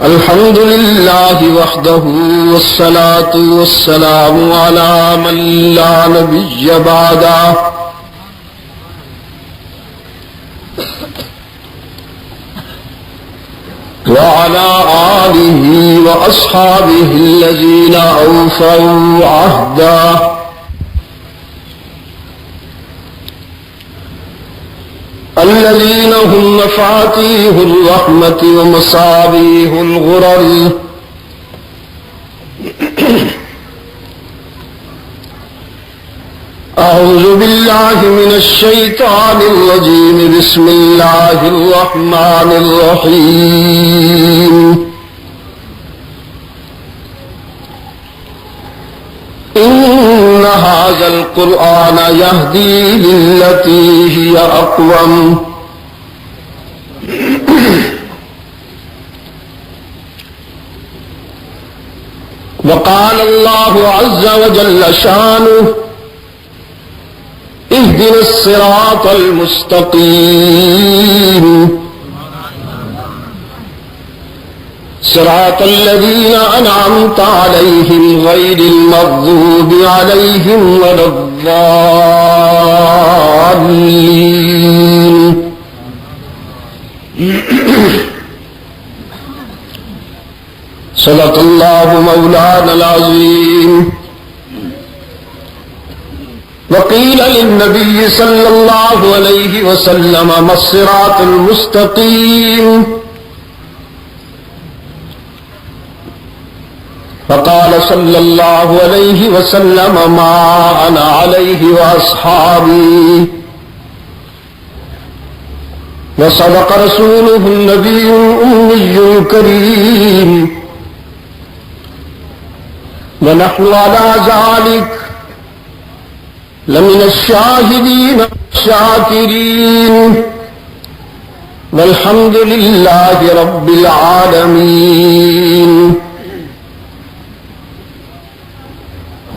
الحمد لله وحده والصلاة والسلام على من لا نبي بعده وعلى آله وأصحابه الذين أوفوا عهده الذين هم مفاتيح الرحمة ومصابيح الغرر أعوذ بالله من الشيطان الرجيم بسم الله الرحمن الرحيم إن هذا القرآن يهدي للتي هي أقوم وقال الله عز وجل شانه اهدنا الصراط المستقيم صراط الذين أنعمت عليهم غير المغضوب عليهم ولا الضالين صدق الله مولانا العظيم. وقيل للنبي صلى الله عليه وسلم ما الصراط المستقيم فقال صلى الله عليه وسلم ما أنا عليه وأصحابي. وصدق رسوله النبي الأمي الكريم ونحن على ذلك لمن الشاهدين الشاكرين والحمد لله رب العالمين.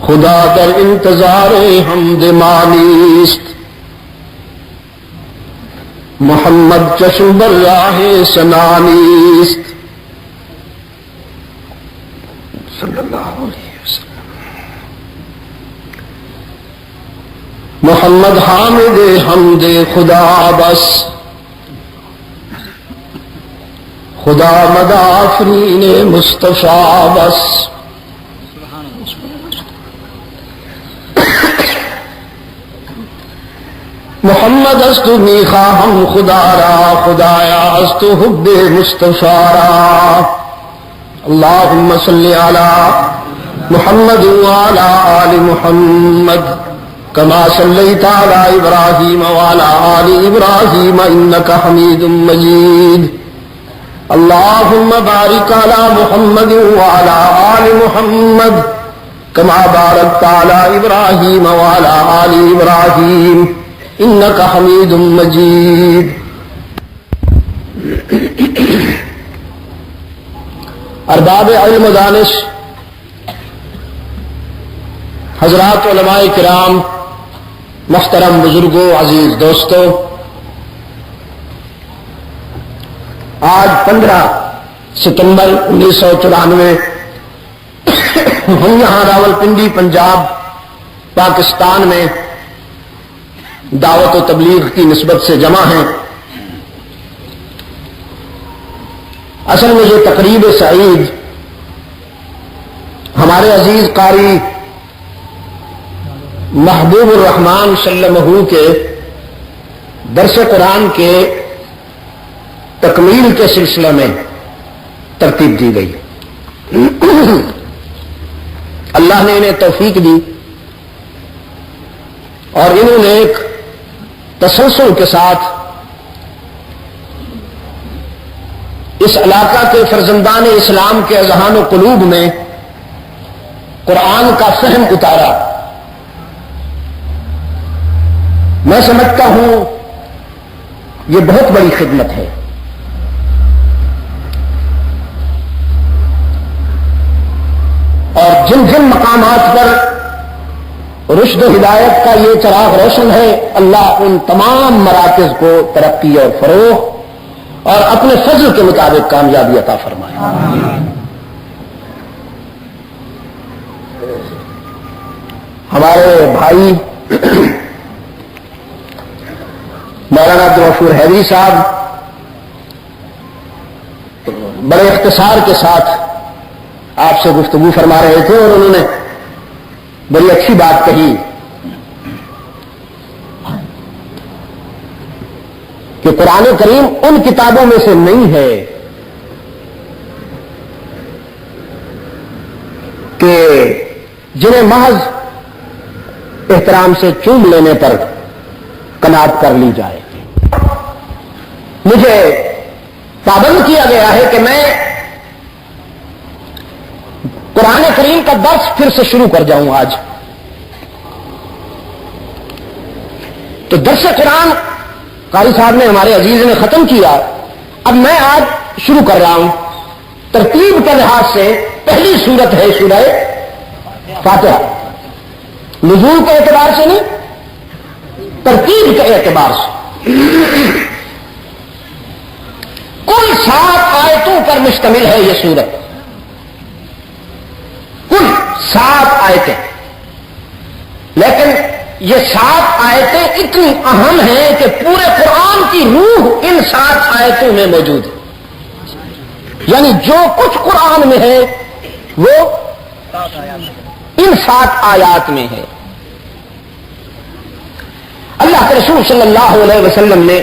خدا در انتظار حمد مانیست، محمد چشم بر راہ سنانیست صلی اللہ علیہ وسلم. محمد حامد حمد خدا بس، خدا مدى آفرین مصطفیٰ بس. محمد است میخواهم خدا را، خدایا است حب مصطفیٰ را. اللهم صل على محمد وعلى آل محمد كما صليت على إبراهيم وعلى آل إبراهيم إنك حميد مجيد. اللهم بارك على محمد وعلى آل محمد كما باركت على إبراهيم وعلى آل إبراهيم إنك حميد مجيد. ارباب علم و دانش، حضرات علماء کرام، محترم بزرگوں، عزیز دوستوں، آج 15 ستمبر 1994 ہم یہاں راولپنڈی پنجاب پاکستان میں دعوت و تبلیغ کی نسبت سے جمع ہیں. اصل میں یہ تقریب سعید ہمارے عزیز قاری محبوب الرحمان سلمہ کے درس قرآن کے تکمیل کے سلسلہ میں ترتیب دی گئی. اللہ نے انہیں توفیق دی اور انہوں نے ایک تسلسل کے ساتھ اس علاقہ کے فرزندان اسلام کے اذہان و قلوب میں قرآن کا فہم اتارا. میں سمجھتا ہوں یہ بہت بڑی خدمت ہے. اور جن جن مقامات پر رشد و ہدایت کا یہ چراغ روشن ہے. اللہ ان تمام مراکز کو ترقی اور فروغ اور اپنے فضل کے مطابق کامیابی عطا فرمائے. ہمارے بھائی مولانا عبدالغفور حیدری صاحب بڑے اختصار کے ساتھ آپ سے گفتگو فرما رہے تھے اور انہوں نے بڑی اچھی بات کہی کہ قرآن کریم ان کتابوں میں سے نہیں ہے کہ جنہیں محض احترام سے چوم لینے پر قناعت کر لی جائے. مجھے پابند کیا گیا ہے کہ میں قرآن کریم کا درس پھر سے شروع کر جاؤں آج. تو درس قرآن قاری صاحب نے ہمارے عزیز نے ختم کیا. اب میں آج شروع کر رہا ہوں. ترتیب کے لحاظ سے پہلی سورت ہے سورہ فاتحہ. نزول کے اعتبار سے نہیں، ترتیب کے اعتبار سے. کل 7 آیتوں پر مشتمل ہے یہ سورت. کل 7 آیتیں. لیکن یہ 7 آیتیں اتنی اہم ہیں کہ پورے قرآن کی روح ان 7 آیتوں میں موجود ہے. یعنی جو کچھ قرآن میں ہے وہ ان 7 آیات میں ہے. اللہ کے رسول صلی اللہ علیہ وسلم نے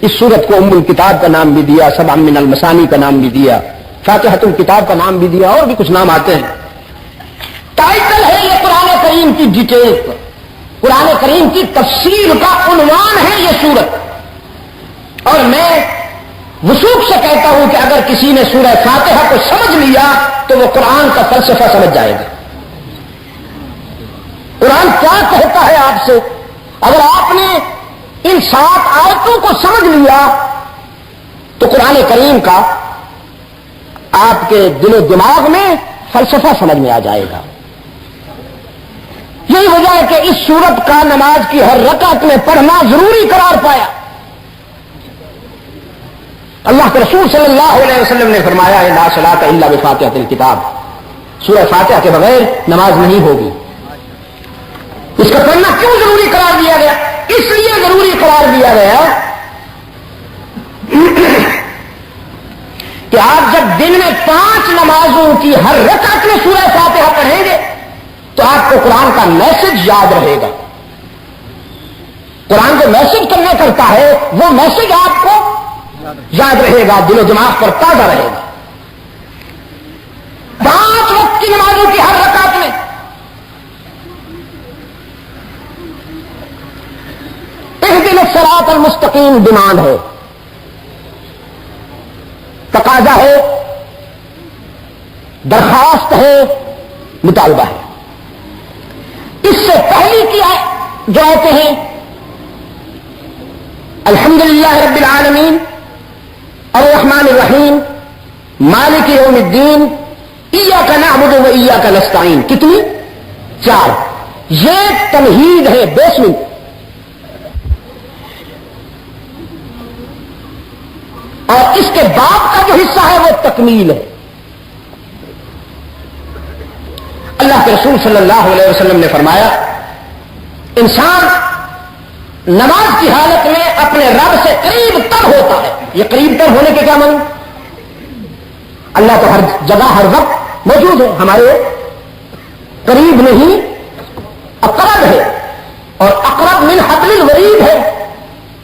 اس سورت کو ام الکتاب کا نام بھی دیا، سبع من المثانی کا نام بھی دیا، فاتحۃ الکتاب کا نام بھی دیا، اور بھی کچھ نام آتے ہیں. ٹائٹل ہے یہ قرآن کریم کی ڈیٹیل، قرآن کریم کی تفسیر کا عنوان ہے یہ سورت. اور میں وثوق سے کہتا ہوں کہ اگر کسی نے سورہ فاتحہ کو سمجھ لیا تو وہ قرآن کا فلسفہ سمجھ جائے گا. قرآن کیا کہتا ہے آپ سے؟ اگر آپ نے ان 7 آیتوں کو سمجھ لیا تو قرآن کریم کا آپ کے دل و دماغ میں فلسفہ سمجھ میں آ جائے گا. یہی وجہ ہے کہ اس سورت کا نماز کی ہر رکعت میں پڑھنا ضروری قرار پایا. اللہ کے رسول صلی اللہ علیہ وسلم نے فرمایا ہے لا صلاۃ الا بفاتحۃ الکتاب. سورہ فاتحہ کے بغیر نماز نہیں ہوگی. اس کا پڑھنا کیوں ضروری قرار دیا گیا؟ اس لیے ضروری قرار دیا گیا کہ آپ جب دن میں 5 نمازوں کی ہر رکعت میں سورہ فاتحہ پڑھیں گے تو آپ کو قرآن کا میسج یاد رہے گا. قرآن جو میسج کرنا کرتا ہے وہ میسج آپ کو یاد رہے گا، دل و دماغ پر تازہ رہے گا. 5 وقت کی نمازوں کی ہر رکعت میں اہدنا الصراط المستقیم ڈیمانڈ ہے، تقاضا ہے، درخواست ہے، مطالبہ ہے. اس سے پہلی کیا جو آتے ہیں الحمدللہ رب العالمین الرحمن الرحیم مالک یوم الدین ایاک نعبد و ایاک نستعین. کتنی؟ 4. یہ تمہید ہے، بیسمنٹ. اور اس کے بعد کا جو حصہ ہے وہ تکمیل ہے. اللہ کے رسول صلی اللہ علیہ وسلم نے فرمایا انسان نماز کی حالت میں اپنے رب سے قریب تر ہوتا ہے. یہ قریب تر ہونے کے کیا معنی؟ اللہ تو ہر جگہ ہر وقت موجود ہے، ہمارے قریب نہیں اقرب ہے، اور اقرب من حبل الورید ہے.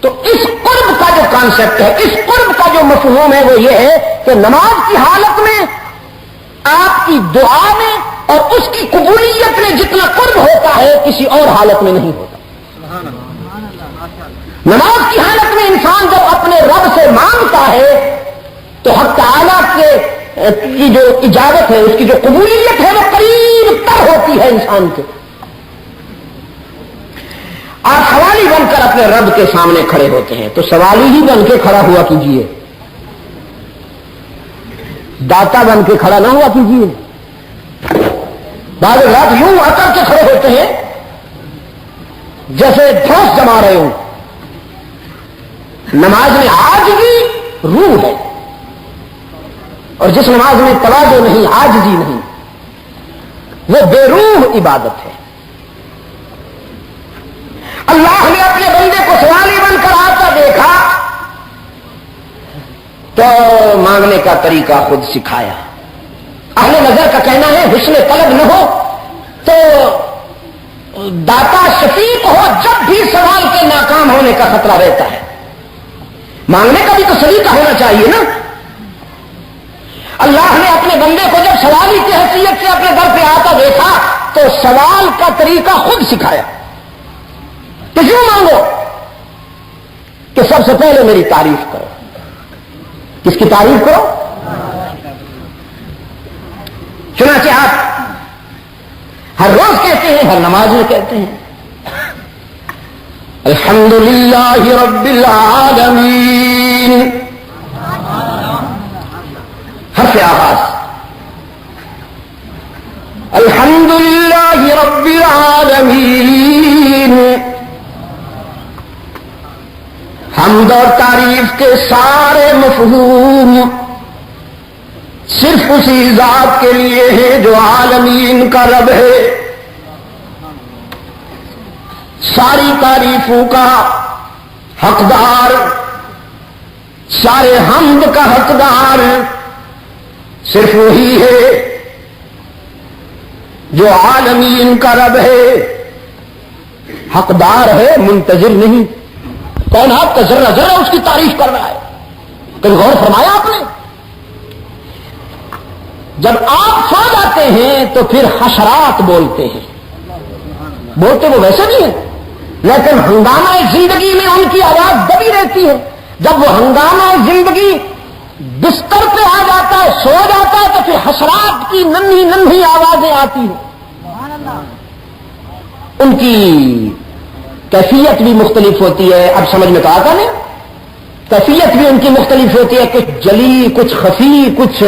تو اس قرب کا جو کانسیپٹ ہے، اس قرب کا جو مفہوم ہے وہ یہ ہے کہ نماز کی حالت میں آپ کی دعا میں اور اس کی قبولیت میں جتنا قرب ہوتا ہے کسی اور حالت میں نہیں ہوتا. نماز کی حالت میں انسان جب اپنے رب سے مانگتا ہے تو حق تعالیٰ کی جو اجابت ہے، اس کی جو قبولیت ہے وہ قریب تر ہوتی ہے انسان کے. آپ سوالی بن کر اپنے رب کے سامنے کھڑے ہوتے ہیں تو سوالی ہی بن کے کھڑا ہوا کیجیے، داتا بن کے کھڑا نہ ہوا کیجیے. بعض لوگ یوں اکڑ کے کھڑے ہوتے ہیں جیسے دھوس جما رہے ہوں. نماز میں عاجزی روح ہے، اور جس نماز میں تواضع نہیں، عاجزی نہیں، وہ بے روح عبادت ہے. اللہ نے اپنے بندے کو سوالی بن کر آتا دیکھا تو مانگنے کا طریقہ خود سکھایا. اہل نظر کا کہنا ہے حسن طلب نہ ہو تو داتا شفیق ہو، جب بھی سوال کے ناکام ہونے کا خطرہ رہتا ہے. مانگنے کا بھی تو سلیقہ ہونا چاہیے نا. اللہ نے اپنے بندے کو جب سوالی کی حیثیت سے اپنے در پہ آتا دیکھا تو سوال کا طریقہ خود سکھایا کہ یوں مانگو کہ سب سے پہلے میری تعریف کرو. کس کی تعریف کرو؟ چنانچہ آپ ہر روز کہتے ہیں، ہر نماز میں کہتے ہیں الحمدللہ رب العالمین. حرف آغاز الحمدللہ رب العالمین. حمد اور تعریف کے سارے مفہوم صرف اسی ذات کے لیے ہے جو عالمین کا رب ہے. ساری تعریفوں کا حقدار، سارے حمد کا حقدار صرف وہی ہے جو عالمین کا رب ہے. حقدار ہے، منتظر نہیں. کائنات کا ذرہ ذرہ اس کی تعریف کر رہا ہے. کبھی غور فرمایا آپ نے؟ جب آپ سو جاتے ہیں تو پھر حشرات بولتے ہیں. بولتے وہ ویسے بھی ہیں، لیکن ہنگامہ زندگی میں ان کی آواز دبی رہتی ہے. جب وہ ہنگامہ زندگی بستر پہ آ جاتا ہے، سو جاتا ہے، تو پھر حشرات کی ننھی ننھی آوازیں آتی ہیں. ان کی کیفیت بھی مختلف ہوتی ہے. اب سمجھ میں تو آتا نہیں؟ کیفیت بھی ان کی مختلف ہوتی ہے، کچھ جلی، کچھ خفی، کچھ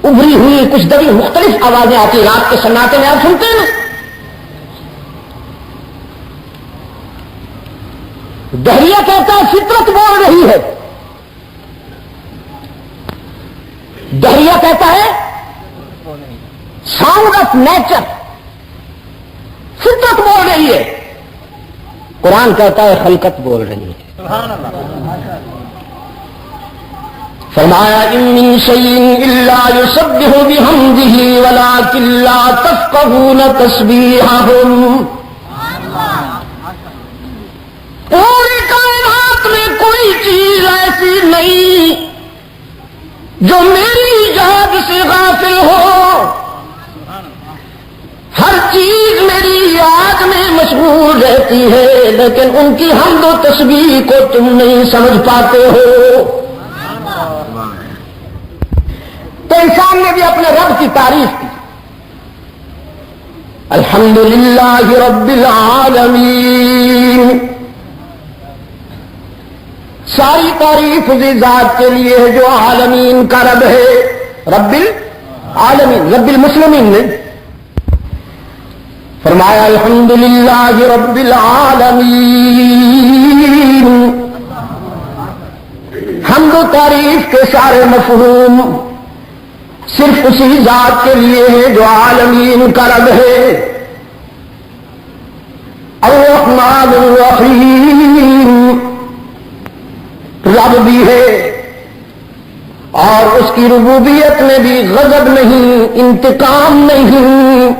ابری ہوئی، کچھ دبی، مختلف آوازیں آتی ہیں. رات کے سناٹے میں آپ سنتے ہیں نا، دہریہ کہتا ہے فطرت بول رہی ہے. دہریہ کہتا ہے ساؤنڈ آف نیچر، فطرت بول رہی ہے. قرآن کہتا ہے خلقت بول رہی ہے. فرمایا ان من شیء الا یسبح بحمدہ ولکن لا تفقہون تسبیحہم. پوری کائنات میں کوئی چیز ایسی نہیں جو میری یاد سے غافل ہو. ہر چیز میری یاد میں مشغول رہتی ہے، لیکن ان کی حمد و تسبیح کو تم نہیں سمجھ پاتے ہو. تو انسان نے بھی اپنے رب کی تعریف کی. الحمدللہ رب العالمین. ساری تعریف اسی ذات کے لیے ہے جو عالمین کا رب ہے. رب العالمین، رب المسلمین نے فرمایا الحمدللہ رب العالمین. حمد و تعریف کے سارے مفہوم صرف اسی ذات کے لیے ہے جو عالمین کا رب ہے. الرحمن الرحیم، رب بھی ہے اور اس کی ربوبیت میں بھی غضب نہیں، انتقام نہیں،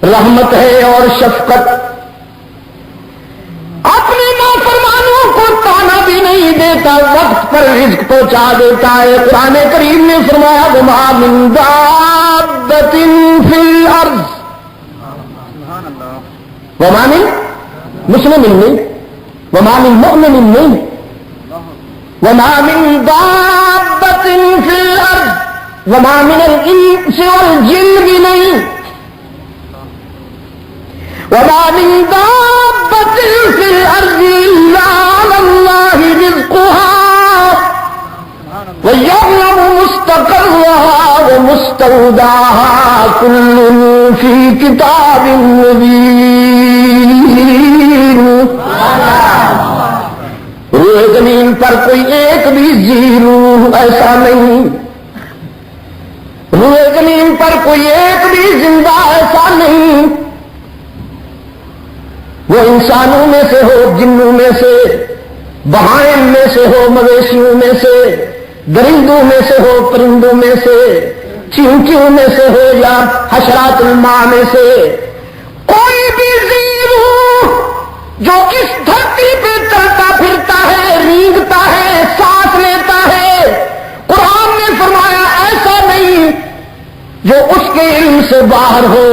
رحمت ہے اور شفقت. اپنے نافرمانوں کو تانا بھی نہیں دیتا، وقت پر رزق پہنچا دیتا ہے. قرآن کریم نے فرمایا وما من دابۃ فی الارض، وما من مسلم نہیں، وما من مؤمن نہیں، وما من دابۃ فی الارض، وما من الانس والجن بھی نہیں، وما من دابۃ فی الارض الا علی اللہ رزقها ویعلم مستقرها ومستودعها کل فی کتاب مبین. کوئی ایک بھی ذی روح ایسا نہیں، روئے زمین پر کوئی ایک بھی زندہ ایسا نہیں، وہ انسانوں میں سے ہو، جنوں میں سے، بہائم میں سے ہو، مویشیوں میں سے، درندوں میں سے ہو، پرندوں میں سے، چینٹیوں میں سے ہو، یا حشرات الماء میں سے، کوئی بھی ذی روح جو اس دھرتی پہ چلتا پھرتا ہے، رینگتا ہے، سانس لیتا ہے، قرآن نے فرمایا ایسا نہیں جو اس کے علم سے باہر ہو،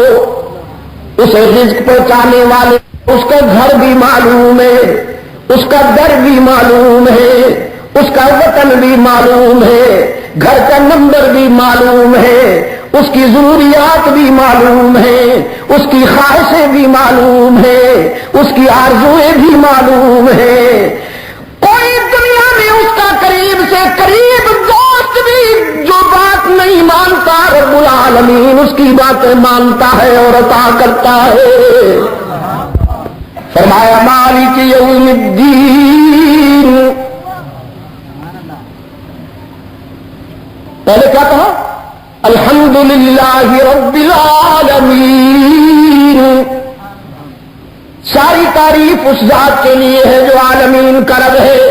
اسے رزق پہنچانے والے اس کا گھر بھی معلوم ہے، اس کا در بھی معلوم ہے، اس کا وطن بھی معلوم ہے، گھر کا نمبر بھی معلوم ہے، اس کی ضروریات بھی معلوم ہے، اس کی خواہشیں بھی معلوم ہے، اس کی آرزویں بھی معلوم ہے۔ کوئی دنیا میں اس کا قریب سے قریب دوست بھی جو بات نہیں مانتا، رب العالمین اس کی باتیں مانتا ہے اور عطا کرتا ہے۔ فرمایا مالک یوم الدین، پہلے کیا کہا؟ الحمدللہ رب العالمین، ساری تعریف اس ذات کے لیے ہے جو عالمین کا رب ہے۔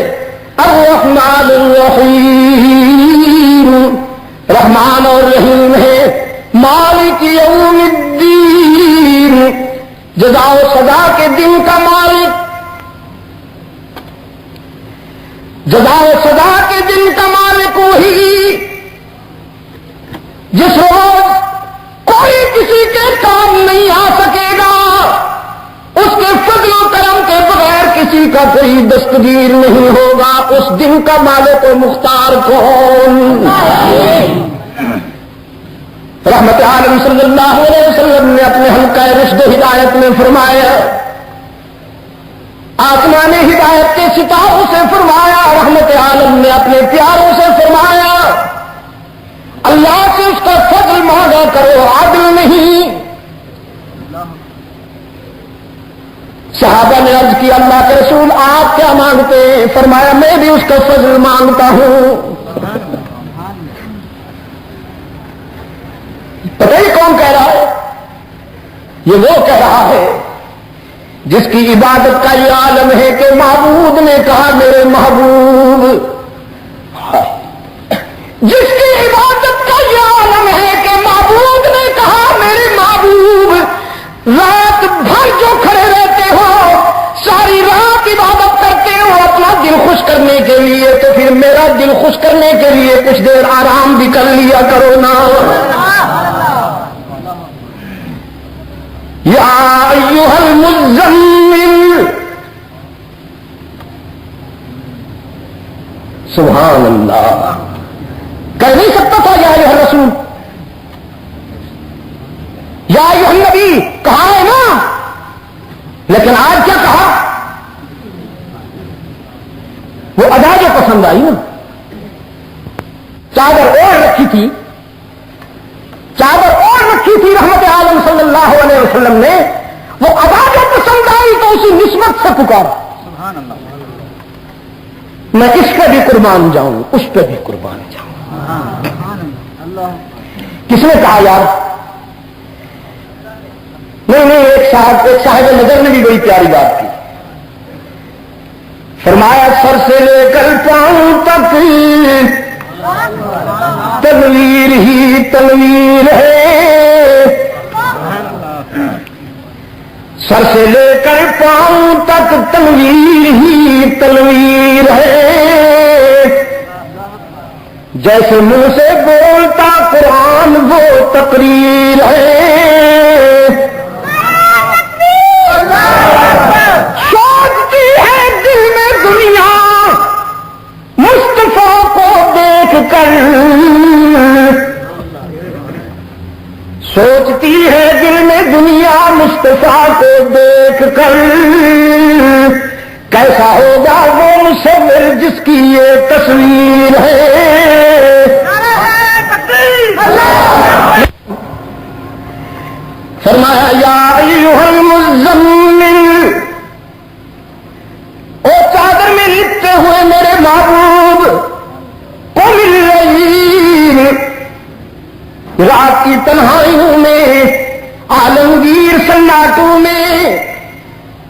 الرحمن الرحیم، رحمان اور رحیم ہے۔ مالک یوم الدین، جزا و سزا کے دن کا مالک، جزا و سزا کے دن کا مالک وہی جس روز کوئی کسی کے کام نہیں آ سکے گا، اس کے فضل و کرم کے بغیر کسی کا کوئی دستگیر نہیں ہوگا۔ اس دن کا مالک و مختار کون؟ رحمت عالم صلی اللہ علیہ وسلم نے اپنے حلقہ رشد ہدایت میں فرمایا، آسمان ہدایت کے ستاروں سے فرمایا، رحمت عالم نے اپنے پیاروں سے فرمایا، اللہ سے اس کا فضل مانگا کرو، عدل نہیں۔ صحابہ نے عرض کی اللہ کے رسول آپ کیا مانگتے ہیں؟ فرمایا میں بھی اس کا فضل مانگتا ہوں۔ پتہ ہی کون کہہ رہا ہے؟ یہ وہ کہہ رہا ہے جس کی عبادت کا یہ عالم ہے کہ معبود نے کہا میرے محبوب، جس کی عبادت کا یہ عالم ہے کہ معبود نے کہا میرے محبوب، رات بھر جو کھڑے رہتے ہو، ساری رات عبادت کرتے ہو اپنا دل خوش کرنے کے لیے، تو پھر میرا دل خوش کرنے کے لیے کچھ دیر آرام بھی کر لیا کرو نا۔ یا ایھا المزمل، سبحان اللہ، کہہ نہیں سکتا تھا یا ایھا الرسول، یا ایھا النبی کہا ہے نا، لیکن آج کیا کہا؟ وہ ادا جو پسند آئی نا، چادر اوڑھ رکھی تھی، چادر اوڑھ رکھی تھی رحمت عالم صلی اللہ علیہ وسلم نے، وہ ادا جو پسند آئی تو اسی نسبت سے پکارا، سبحان اللہ، میں اس پہ بھی قربان جاؤں، اس پہ بھی قربان جاؤں۔ کس نے کہا یار؟ نہیں، ایک صاحب نظر نے بھی بڑی پیاری بات کی، فرمایا سر سے لے کر پاؤں تک تنویر ہی تنویر ہے، سر سے لے کر پاؤں تک تنویر ہی تنویر ہے، جیسے منہ سے بولتا قرآن وہ تقریر ہے، سوچتی ہے دل میں دنیا مصطفیٰ کو دیکھ کر، سوچتی ہے دل میں دنیا مصطفیٰ کو دیکھ کر، کیسا ہوگا وہ مصور جس کی یہ تصویر ہے۔ فرمایا یا ایھا المزمل، او چادر میں لپٹے ہوئے میرے محبوب، رات کی تنہائیوں میں، عالمگیر سناٹوں میں،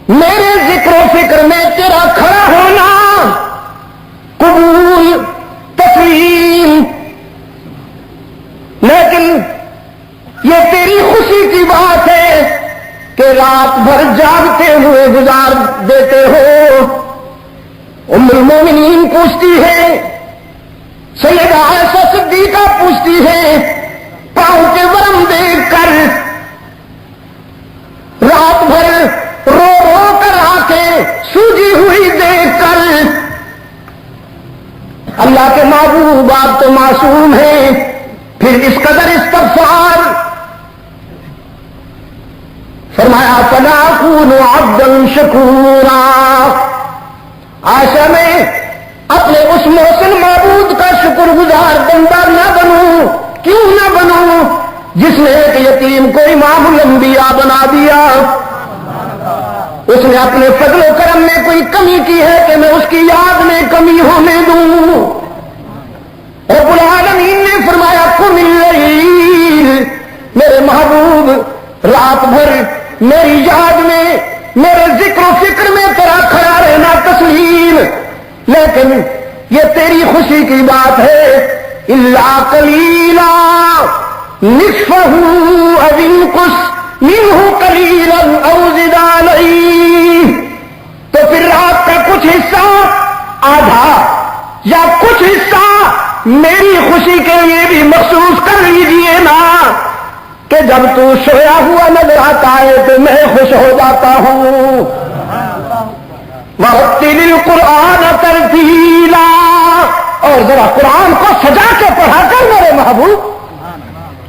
میرے ذکر و فکر میں تیرا کھڑا ہونا قبول تسلیم، لیکن یہ تیری خوشی کی بات ہے کہ رات بھر جاگتے ہوئے گزار دیتے ہو۔ ام المومنین پوچھتی ہے، سیدہ عائشہ صدیقہ پوچھتی ہے، پاؤں کے ورم دیکھ کر، رات بھر رو رو کر آنکھیں سوجی ہوئی دیکھ کر، اللہ کے محبوب آپ تو معصوم ہیں، پھر اس قدر استغفار؟ فرمایا فلا اکون عبدا شکورا، عائشہ میں اپنے اس محسن معبود کا شکر گزار بندہ نہ بنوں، کیوں نہ بنوں جس نے ایک یتیم کو امام الانبیاء بنا دیا؟ اس نے اپنے فضل و کرم میں کوئی کمی کی ہے کہ میں اس کی یاد میں کمی ہونے دوں؟ رب العالمین نے فرمایا قم اللیل، میرے محبوب رات بھر میری یاد میں، میرے ذکر و فکر میں تیرا کھڑا رہنا تسلیم، لیکن یہ تیری خوشی کی بات ہے، الا قلیلا نصفہ او انقص منہ قلیلا او زد علیہ، تو پھر رات کا کچھ حصہ، آدھا یا کچھ حصہ میری خوشی کے لیے بھی مخصوص کر لیجئے نا، کہ جب تو سویا ہوا نظر آتا ہے تو میں خوش ہو جاتا ہوں۔ وَرَتِّلِ الْقُرْآنَ تَرْتِيلًا، اور ذرا قرآن کو سجا کے پڑھا کر میرے محبوب،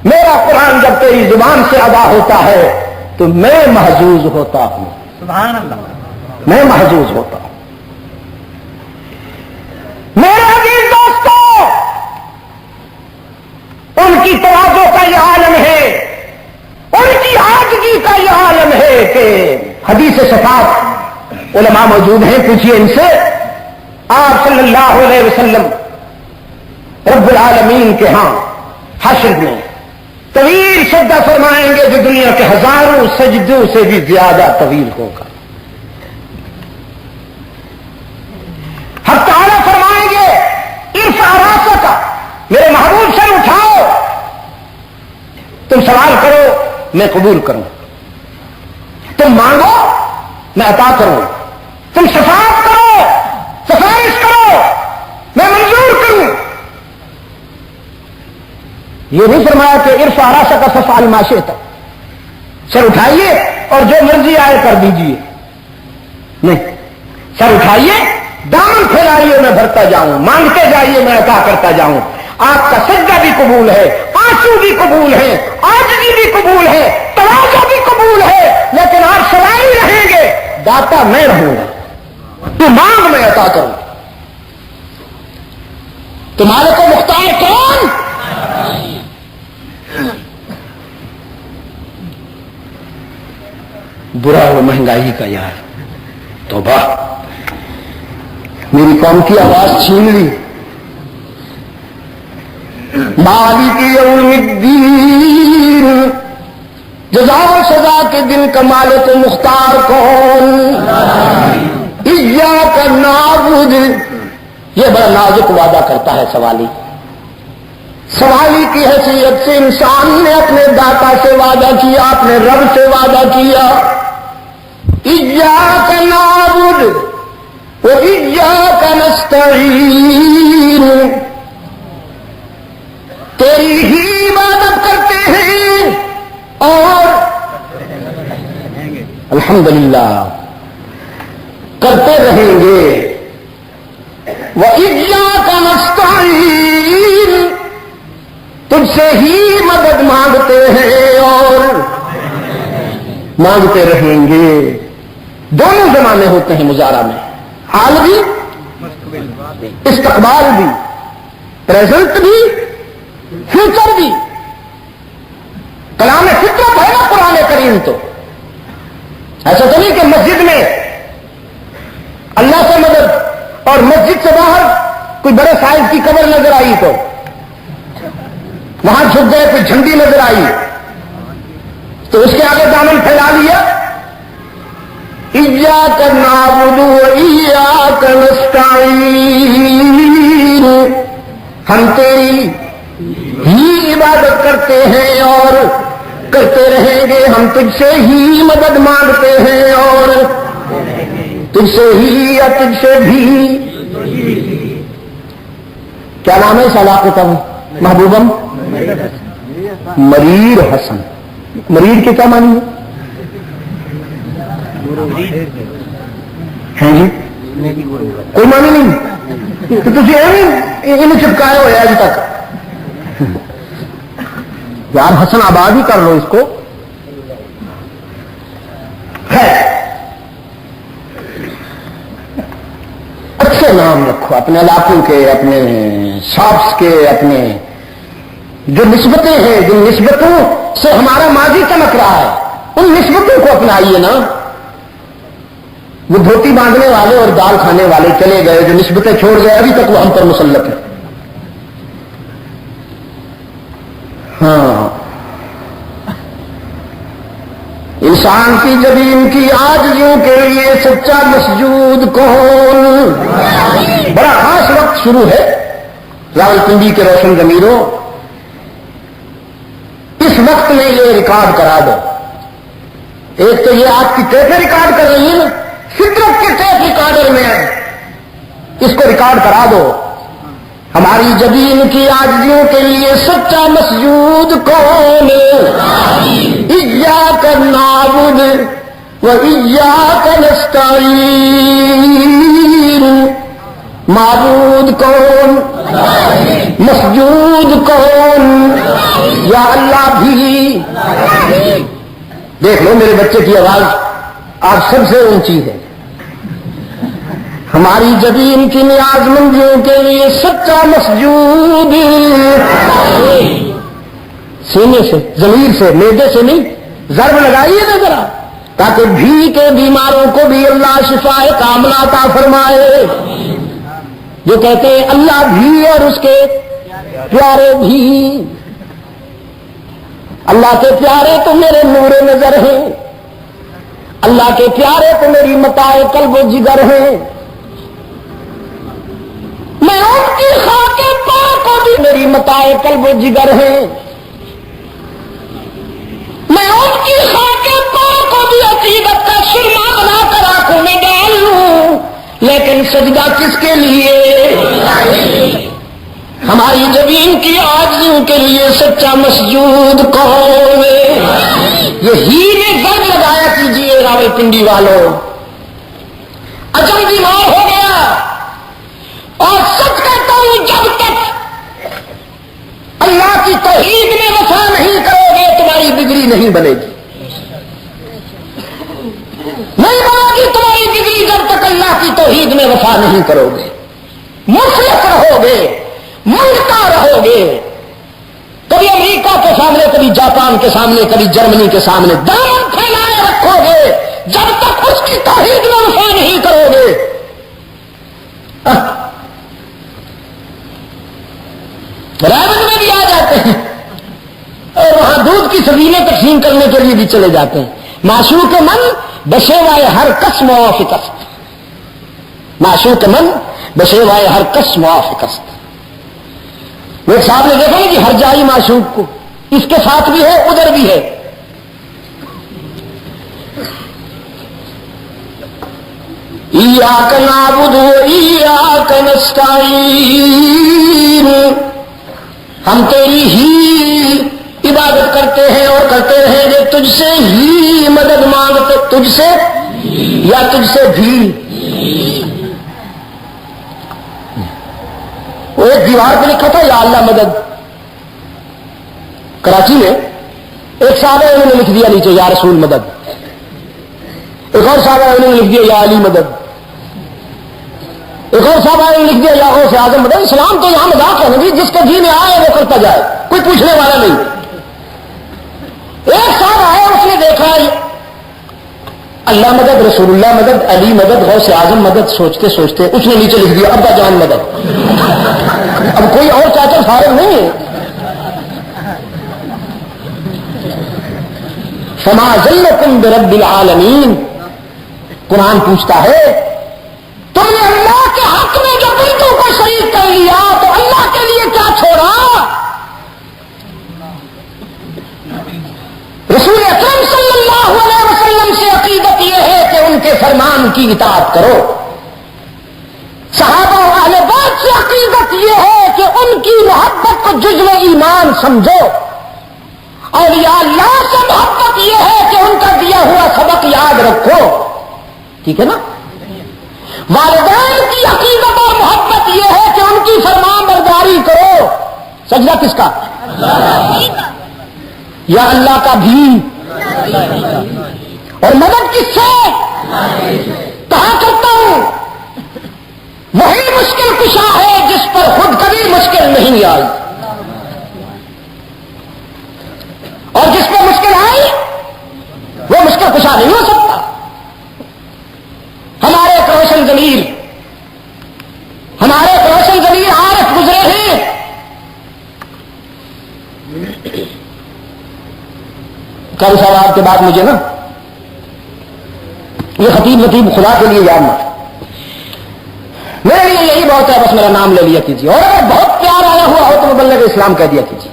میرا قرآن جب تیری زبان سے ادا ہوتا ہے تو میں محظوظ ہوتا ہوں، سبحان اللہ، میں محظوظ ہوتا ہوں۔ میرے عزیز دوستو، ان کی تواضع کا یہ عالم ہے، ان کی عاجزی کا یہ عالم ہے کہ حدیث شفاعت علماء موجود ہیں، پوچھئے ان سے، آپ صلی اللہ علیہ وسلم رب العالمین کے ہاں حشر میں طویل سجدہ فرمائیں گے جو دنیا کے ہزاروں سجدوں سے بھی زیادہ طویل ہوگا۔ حق تعالیٰ فرمائیں گے ارفع راسک، میرے محبوب سر اٹھاؤ، تم سوال کرو میں قبول کروں، تم مانگو میں عطا کروں، تم شفاعت کرو، سفارش کرو، میں منظور کروں۔ یہ نہیں فرمایا کہ ارفع راسک فافعل ما شئت، سر اٹھائیے اور جو مرضی آئے کر دیجئے، نہیں، سر اٹھائیے، دامن پھیلائیے میں بھرتا جاؤں، مانگتے جائیے میں عطا کرتا جاؤں۔ آپ کا سجدہ بھی قبول ہے، آنسو بھی قبول ہے، عاجزی بھی قبول ہے، تواضع بھی قبول ہے، لیکن آپ سوال رہیں گے، داتا میں رہوں گا، تو مانگ میں عطا کروں۔ تمہارے کو مختار کون؟ برا ہو مہنگائی کا یار، توبہ، میری قوم کی آواز چھین لی۔ مالک یوم الدین، جزا و سزا کے دن کا مالک و مختار کون؟ ایاک نعبد، یہ بڑا نازک وعدہ کرتا ہے سوالی۔ سوالی کی حیثیت سے انسان نے اپنے داتا سے وعدہ کیا، اپنے رب سے وعدہ کیا، ایاک نعبد و ایاک نستعین، تیری ہی عبادت کرتے ہیں اور الحمدللہ کرتے رہیں گے، وَإِيَّاكَ نَسْتَعِينُ، تجھ سے ہی مدد مانگتے ہیں اور مانگتے رہیں گے۔ دونوں زمانے ہوتے ہیں مضارع میں، حال بھی، استقبال بھی، پریزنٹ بھی، فیوچر بھی۔ کلام فطرت ہے نا قرآن کریم، تو ایسا تو نہیں کہ مسجد میں اللہ سے مدد اور مسجد سے باہر کوئی بڑے صاحب کی قبر نظر آئی تو وہاں جھک گئے، کوئی جھنڈی نظر آئی تو اس کے آگے دامن پھیلا لیا. ایاک نعبد و ایاک نستعین، ہم تیری ہی عبادت کرتے ہیں اور کرتے رہیں گے، ہم تجھ سے ہی مدد مانگتے ہیں اور تجھ سے ہی یا تجھ سے بھی. کیا نام ہے اس علاقے کا محبوبم؟ مریر حسن. مریر کے کیا معنی ہے جی؟ کوئی معنی نہیں تو تجھے انہیں چپکائے ہوئے ابھی تک. یار حسن آباد ہی کر لو اس کو. اچھے نام رکھو اپنے علاقوں کے، اپنے شاپس کے، اپنے جو نسبتیں ہیں، جن نسبتوں سے ہمارا ماضی چمک رہا ہے ان نسبتوں کو اپنائیے نا. وہ دھوتی باندھنے والے اور دال کھانے والے چلے گئے، جو نسبتیں چھوڑ گئے ابھی تک وہ ہم پر مسلط ہیں. ہاں، انسان کی جبین کی عاجزیوں کے لیے سچا مسجود کون. بڑا خاص وقت شروع ہے راولپنڈی کے روشن ضمیروں. اس وقت میں یہ ریکارڈ کرا دو. ایک تو یہ آپ کی ٹیپیں ریکارڈ کر رہی ہیں نا، فطرت کے ٹیپ ریکارڈر میں اس کو ریکارڈ کرا دو. ہماری جبین کی عاجزیوں کے لیے سچا مسجود کون. ایاک نعبد و ایاک نستعین. معبود کون، مسجود کون؟ یا اللہ بھی. دیکھ لو میرے بچے کی آواز آپ سب سے اونچی ہے. ہماری جبین کی نیاز مندیوں کے لیے سچا مسجود. سینے سے، ضمیر سے، معدے سے نہیں، ضرب لگائیے نا ذرا، تاکہ بھی کے بیماروں کو بھی اللہ شفا کاملہ عطا فرمائے. جو کہتے ہیں اللہ بھی اور اس کے پیارے بھی. اللہ کے پیارے تو میرے نور نظر ہیں، اللہ کے پیارے تو میری متاع قلب و جگر ہیں. میں ان کی خاک پاک کو بھی میری متاع قلب و جگر ہیں. میں ان کی خاک پاک کو بھی عقیدت کا سرما بنا کر آنکھوں میں ڈال لوں، لیکن سجدہ کس کے لیے؟ ہماری جبین کی عاجزیوں کے لیے سچا مسجود کون. یہی نے ضرب لگایا کیجیے راولپنڈی والوں. عجم بیمار ہو گیا اور سچ کہتا ہوں جب تک اللہ کی توحید میں وفا نہیں کرو گے تمہاری ڈگری نہیں بنے گی. نہیں بنے گی تمہاری ڈگری جب تک اللہ کی توحید میں وفا نہیں کرو گے. مخلص رہو گے، منگتا رہو گے، کبھی امریکہ کے سامنے، کبھی جاپان کے سامنے، کبھی جرمنی کے سامنے دامن پھیلائے رکھو گے جب تک اس کی توحید میں وفا نہیں کرو گے. رائبند میں بھی آ جاتے ہیں اور وہاں دودھ کی سبیلیں تقسیم کرنے کے لیے بھی چلے جاتے ہیں. معشوق من بشیوائے ہر قسم و فکست. معشوق من بشیوائے ہر قسم و فکست. میرے صاحب نے دیکھا نا کہ ہر جائی معشوق کو، اس کے ساتھ بھی ہے ادھر بھی ہے. ایاک نعبد و ایاک نستعین. ہم تیری ہی عبادت کرتے ہیں اور کرتے رہیں گے، تجھ سے ہی مدد مانگتے. تجھ سے یا تجھ سے بھی. وہ ایک دیوار پہ لکھا تھا یا اللہ مدد. کراچی میں ایک صاحب ہے انہوں نے لکھ دیا نیچے یا رسول مدد. ایک اور صاحب ہے انہوں نے لکھ دیا یا علی مدد. ایک اور صاحب آئے لکھ دیا یا غوث اعظم مدد. اسلام تو یہاں مذاق ہے نا، جس کے جی میں آئے وہ کرتا جائے، کوئی پوچھنے والا نہیں. ایک صاحب آئے اس نے دیکھا اللہ مدد، رسول اللہ مدد، علی مدد، غوث اعظم مدد. سوچتے سوچتے اس نے نیچے لکھ دیا ابا جان مدد. اب کوئی اور چاچا فارغ نہیں ہے. فما ظنكم برب العالمین. قرآن پوچھتا ہے تم نے اللہ کے حق میں جو بندوں کو شریک کر لیا تو اللہ کے لیے کیا چھوڑا؟ رسول اکرم صلی اللہ علیہ وسلم سے عقیدت یہ ہے کہ ان کے فرمان کی اطاعت کرو. صحابہ و اہل بیت سے عقیدت یہ ہے کہ ان کی محبت کو جزو ایمان سمجھو. اولیاء اللہ سے محبت یہ ہے کہ ان کا دیا ہوا سبق یاد رکھو. ٹھیک ہے نا؟ والدین کی عقیدت اور محبت یہ ہے کہ ان کی فرمان برداری کرو. سجدہ کس کا؟ یا اللہ کا بھی. اور مدد کس سے؟ کہاں کرتا ہوں؟ وہی مشکل کشا ہے جس پر خود کبھی مشکل نہیں آئی، اور جس پر مشکل آئی وہ مشکل کشا نہیں ہو سکتا. ہمارے ایک روشن ضمیر عارف گزرے ہیں. کل صاحب کے بعد مجھے نا یہ خطیب خدا کے لیے یاد نہ، میرے لیے یہی بہت ہے، بس میرا نام لے لیا کیجیے، اور اگر بہت پیار آیا ہوا ہو تو مبلغ اسلام کہہ دیا کیجیے.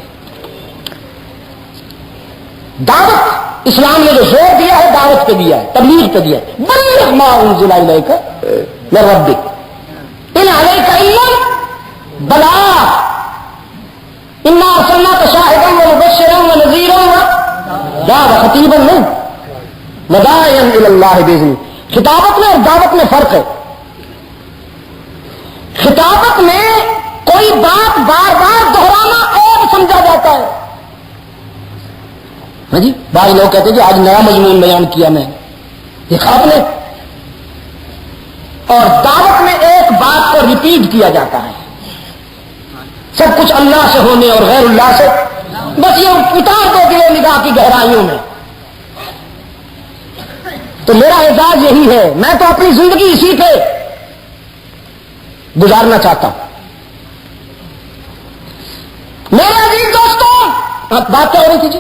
دعوت اسلام نے جو زور دیا ہے دعوت پہ دیا ہے، تبلیغ پہ دیا ہے. بلغ ما انزل الیک من ربک ان علیک الا البلاغ انا ارسلناک شاہدا ومبشرا ونذیرا خطیبا نہیں وداعیا الی اللہ باذنہ. خطابت میں اور دعوت میں فرق ہے. خطابت میں کوئی بات بار بار دہرانا عیب سمجھا جاتا ہے. ہاں جی، بعض لوگ کہتے ہیں کہ آج نیا مضمون بیان کیا میں، دیکھا آپ نے. اور دعوت میں ایک بات کو ریپیٹ کیا جاتا ہے، سب کچھ اللہ سے ہونے اور غیر اللہ سے، بس یہ اتار دو دل نگاہ کی گہرائیوں میں. تو میرا اعزاز یہی ہے، میں تو اپنی زندگی اسی پہ گزارنا چاہتا ہوں. میرے عزیز دوستوں، بات کیا ہو رہی تھی جی؟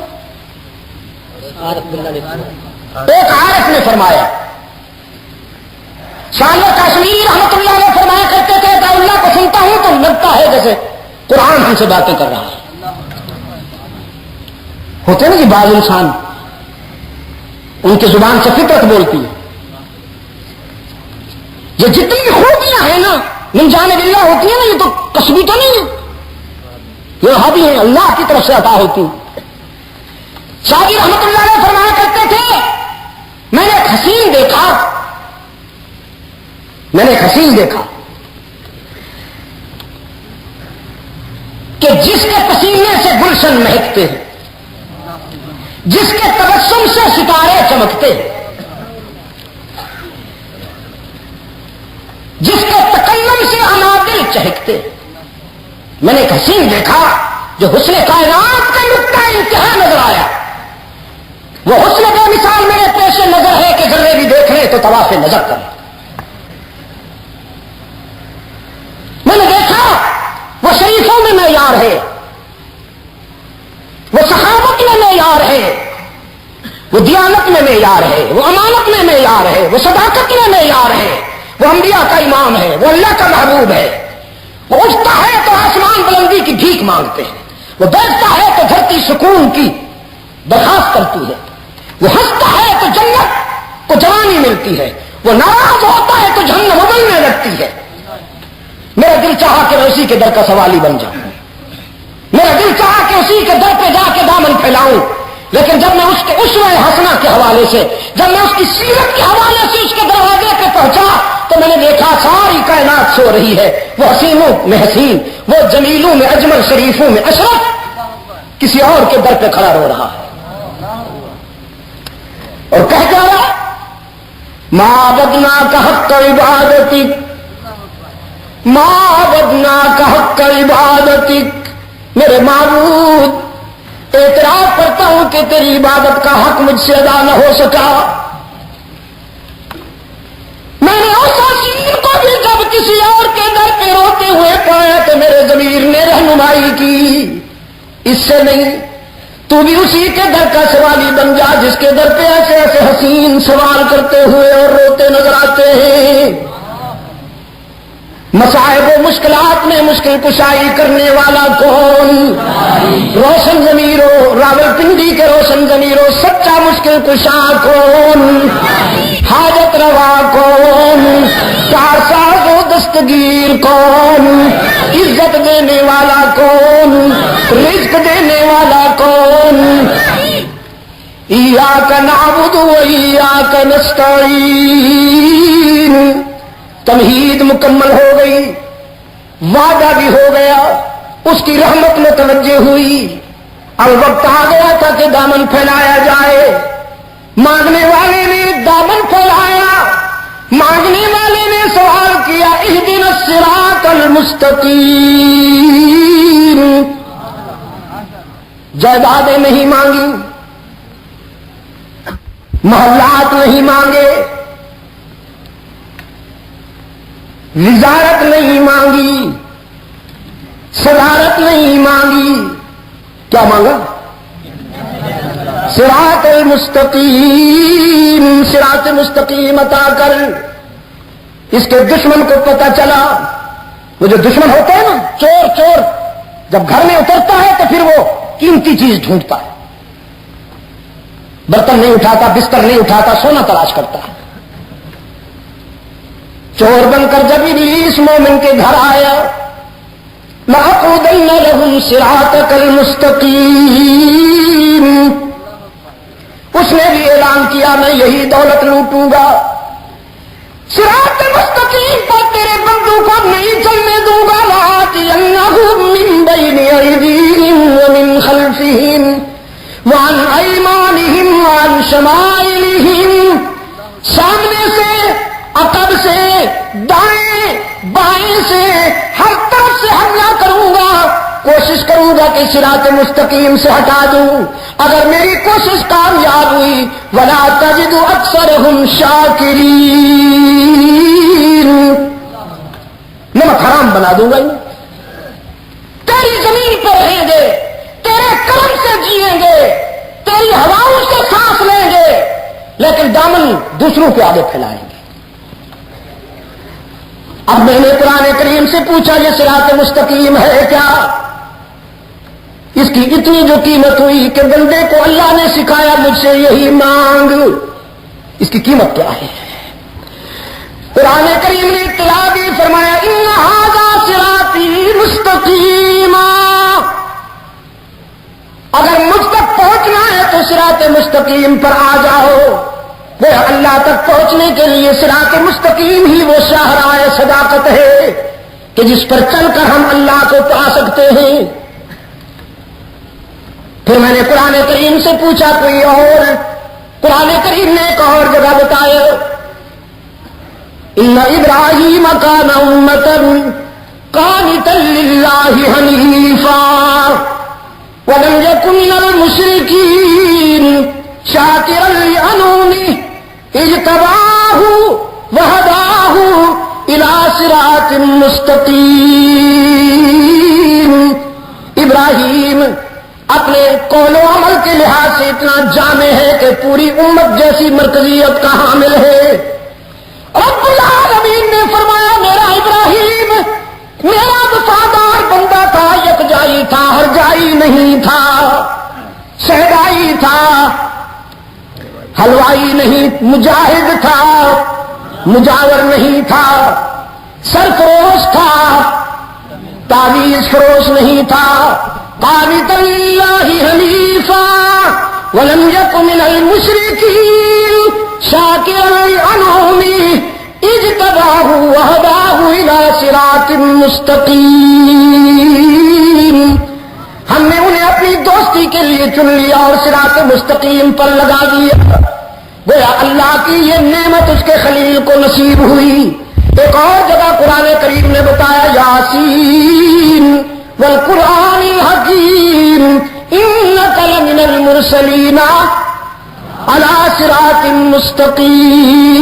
ایک عارف نے فرمایا، شاہ کشمیر رحمت اللہ علیہ فرمایا کرتے تھے کہ اللہ کو سنتا ہوں تو لگتا ہے جیسے قرآن ہم سے باتیں کر رہا ہے. ہوتے نا جی بعض انسان ان کی زبان سے فطرت بولتی ہے. یہ جتنی خوبیاں ہیں نا من جانب اللہ ہوتی ہیں نا، یہ تو کسبی تو نہیں ہے، یہ ہابی ہیں، اللہ کی طرف سے عطا ہوتی ہیں. شاہ جی رحمت اللہ علیہ فرمایا کرتے تھے میں نے ایک حسین دیکھا کہ جس کے پسینے سے گلشن مہکتے ہیں، جس کے تبسم سے ستارے چمکتے ہیں، جس کے تکلم سے انادل چہکتے. میں نے ایک حسین دیکھا جو حسن کائنات کا نقطہ انتہا نظر آیا. وہ حسن بے مثال میرے پیش نظر ہے کہ ذرے بھی دیکھ لیں تو طواف نظر کریں. میں نے دیکھا وہ شریفوں میں معیار ہے، وہ صحابت میں معیار ہے، وہ دیانت میں معیار ہے، وہ امانت میں معیار ہے، وہ صداقت میں معیار ہے، وہ انبیاء کا امام ہے، وہ اللہ کا محبوب ہے. وہ اٹھتا ہے تو آسمان بلندی کی بھیک مانگتے ہیں، وہ بیٹھتا ہے تو دھرتی سکون کی درخواست کرتی ہے، وہ ہنستا ہے تو جنت کو جوانی ملتی ہے، وہ ناراض ہوتا ہے تو جہنم ابلنے لگتی ہے. میرا دل چاہا کہ میں اسی کے در کا سوالی بن جاؤں، میرا دل چاہا کہ اسی کے در پہ جا کے دامن پھیلاؤں. لیکن جب میں اس کے اسوہ حسنہ کے حوالے سے، جب میں اس کی سیرت کے حوالے سے اس کے دروازے پہ پہنچا تو میں نے دیکھا ساری کائنات سو رہی ہے. وہ حسینوں میں حسین، وہ جمیلوں میں اجمل، شریفوں میں اشرف کسی اور کے در پہ کھڑا رو رہا ہے اور کہہ کیا رہا ہے ما بدنا کا حق عبادتی، ما بدنا کا حق عبادتی. میرے معبود اعتراف کرتا ہوں کہ تیری عبادت کا حق مجھ سے ادا نہ ہو سکا. میں نے اس حسین کو بھی جب کسی اور کے در پہ روتے ہوئے پایا تو میرے ضمیر نے رہنمائی کی، اس سے نہیں تو بھی اسی کے در کا سوالی بن جا جس کے در پہ ایسے ایسے حسین سوال کرتے ہوئے اور روتے نظر آتے ہیں۔ مصائب و مشکلات میں مشکل کشائی کرنے والا کون؟ روشن ضمیروں، راولپنڈی کے روشن ضمیروں، سچا مشکل کشا کون؟ حاجت روا کون؟ کارساز و دستگیر کون؟ عزت دینے والا کون؟ رزق دینے والا کون؟ ایاک نعبد و ایاک نستعین۔ تمہید مکمل ہو گئی، وعدہ بھی ہو گیا، اس کی رحمت متوجہ ہوئی، اب وقت آ گیا تھا کہ دامن پھیلایا جائے۔ مانگنے والے نے دامن پھیلایا، مانگنے والے نے سوال کیا اہدنا الصراط المستقیم۔ جائیدادیں نہیں مانگی، محلات نہیں مانگے، وزارت نہیں مانگی، صدارت نہیں مانگی، کیا مانگا؟ صراط المستقیم، صراط مستقیم عطا کر۔ اس کے دشمن کو پتہ چلا، وہ جو دشمن ہوتا ہے نا، چور چور جب گھر میں اترتا ہے تو پھر وہ قیمتی چیز ڈھونڈتا ہے، برتن نہیں اٹھاتا، بستر نہیں اٹھاتا، سونا تلاش کرتا ہے۔ چور بن کر جب ابلیس مومن کے گھر آیا، لَأَقْعُدَنَّ لَهُمْ صِرَاطَكَ الْمُسْتَقِيمَ، اس نے بھی اعلان کیا میں یہی دولت لوٹوں گا، صراط مستقیم پر تیرے بندوں کو نہیں چلنے دوں گا۔ لَآتِيَنَّهُمْ مِنْ بَيْنِ أَيْدِيهِمْ وَمِنْ خَلْفِهِمْ وَعَنْ أَيْمَانِهِمْ وَعَنْ شَمَائِلِهِمْ، سامنے سے، عقب سے، دائیں بائیں سے، ہر طرف سے حملہ کروں گا، کوشش کروں گا کہ صراط مستقیم سے ہٹا دوں۔ اگر میری کوشش کامیاب ہوئی، وَلَا تَجِدُ أَكْثَرَهُمْ شَاكِرِينَ، نمک حرام بنا دوں گا انہیں، تیری زمین پر رہیں گے، تیرے کرم سے جیئیں گے، تیری ہواؤں سے سانس لیں گے، لیکن دامن دوسروں کے آگے پھیلائیں گے۔ اب میں نے قرآن کریم سے پوچھا یہ صراط مستقیم ہے کیا؟ اس کی اتنی جو قیمت ہوئی کہ بندے کو اللہ نے سکھایا مجھ سے یہی مانگ، اس کی قیمت کیا ہے؟ قرآن کریم نے اطلاع دی، فرمایا ان ھذا صراطی مستقیما، اگر مجھ تک پہنچنا ہے تو صراط مستقیم پر آ جاؤ۔ وہ اللہ تک پہنچنے کے لیے صراط مستقیم ہی وہ شاہراہ صداقت ہے کہ جس پر چل کر ہم اللہ کو پا سکتے ہیں۔ پھر میں نے قرآن کریم سے پوچھا کوئی اور، قرآن کریم نے ایک اور جگہ بتایا ان ابراہیم کان امۃ قانتا للہ حنیفا ولم یکن من المشرکین شاکرا لانعمہ اجتباہ وہداہ الی صراط مستقیم۔ ابراہیم اپنے قول و عمل کے لحاظ سے اتنا جامع ہے کہ پوری امت جیسی مرکزیت کا حامل ہے۔ رب العالمین نے فرمایا میرا ابراہیم میرا وفادار بندہ تھا، یکجائی تھا، ہر جائی نہیں تھا، شہدائی تھا، حلوائی نہیں، مجاہد تھا، مجاور نہیں تھا، سرفروش تھا، تعویذ فروش نہیں تھا، قانتا للہ حنیفا ولم یک من المشرکین شاکرا لانعمہ اجتباہ وہداہ الی صراط مستقیم۔ ہم نے انہیں اپنی دوستی کے لیے چن لیا اور صراط مستقیم پر لگا دیا۔ گویا اللہ کی یہ نعمت اس کے خلیل کو نصیب ہوئی۔ ایک اور جگہ قرآن کریم نے بتایا یاسین والقرآن الحکیم انک لمن المرسلین علی صراط مستقیم۔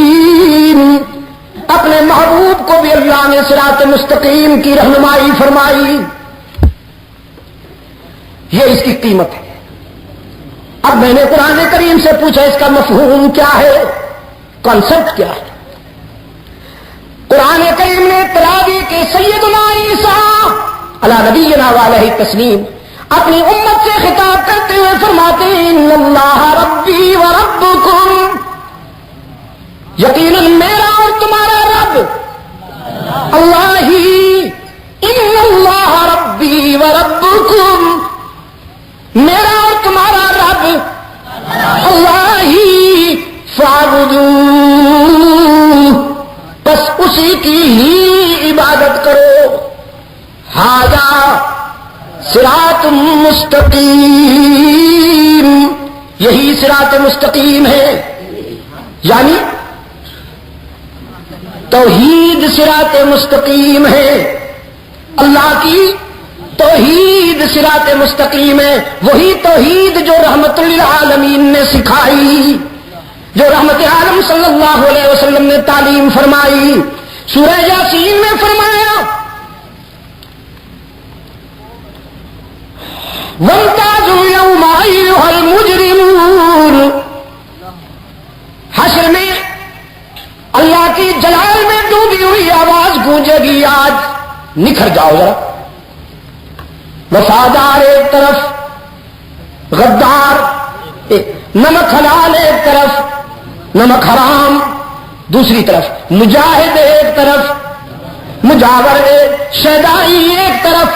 اپنے محبوب کو بھی اللہ نے صراط مستقیم کی رہنمائی فرمائی، یہ اس کی قیمت ہے۔ اب میں نے قرآن کریم سے پوچھا اس کا مفہوم کیا ہے، کانسیپٹ کیا ہے؟ قرآن کریم نے اطلاع دی کہ سیدنا عیسیٰ علی نبینا وعلیہ تسلیم اپنی امت سے خطاب کرتے ہوئے فرماتے ہیں ان اللہ ربی و ربکم، یقیناً میرا اور تمہارا رب اللہ ہی، ان اللہ ربی و ربکم، میرا اور تمہارا رب اللہ ہی، فاعبدوہ، بس اسی کی ہی عبادت کرو، ھذا صراط مستقیم، یہی صراط مستقیم ہے، یعنی توحید صراط مستقیم ہے، اللہ کی توحید صراط مستقیم ہے، وہی توحید جو رحمت للعالمین نے سکھائی، جو رحمت عالم صلی اللہ علیہ وسلم نے تعلیم فرمائی۔ سورہ یاسین میں فرمایا وَامْتَازُوا الْيَوْمَ أَيُّهَا الْمُجْرِمُونَ، حشر میں اللہ کی جلال میں ڈوبی ہوئی آواز گونجے گی، آج نکھر جاؤ ذرا، وفادار ایک طرف، غدار، نمک حلال ایک طرف، نمک حرام دوسری طرف، مجاہد ایک طرف، مجاور ایک، شیدائی ایک طرف،